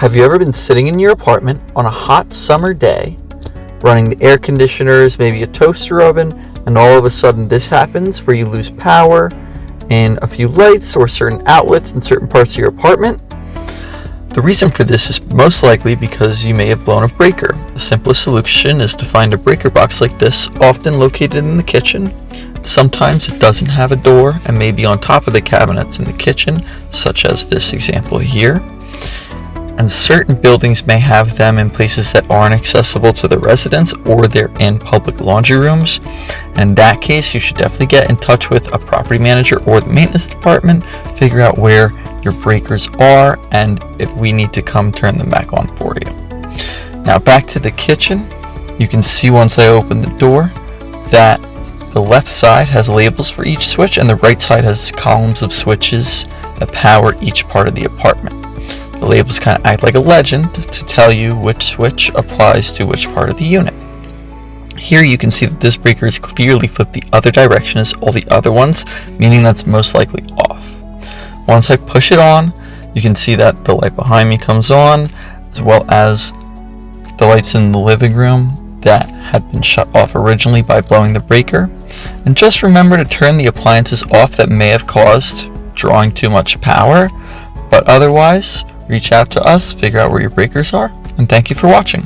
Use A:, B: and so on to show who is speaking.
A: Have you ever been sitting in your apartment on a hot summer day, running the air conditioners, maybe a toaster oven, and all of a sudden this happens where you lose power in a few lights or certain outlets in certain parts of your apartment? The reason for this is most likely because you may have blown a breaker. The simplest solution is to find a breaker box like this, often located in the kitchen. Sometimes it doesn't have a door and may be on top of the cabinets in the kitchen, such as this example here. And certain buildings may have them in places that aren't accessible to the residents, or they're in public laundry rooms. In that case, you should definitely get in touch with a property manager or the maintenance department, figure out where your breakers are, and if we need to come turn them back on for you. Now back to the kitchen, you can see once I open the door that the left side has labels for each switch and the right side has columns of switches that power each part of the apartment. The labels kind of act like a legend to tell you which switch applies to which part of the unit. Here you can see that this breaker is clearly flipped the other direction as all the other ones, meaning that's most likely off. Once I push it on, you can see that the light behind me comes on, as well as the lights in the living room that had been shut off originally by blowing the breaker. And just remember to turn the appliances off that may have caused drawing too much power, but otherwise, reach out to us, figure out where your breakers are, and thank you for watching.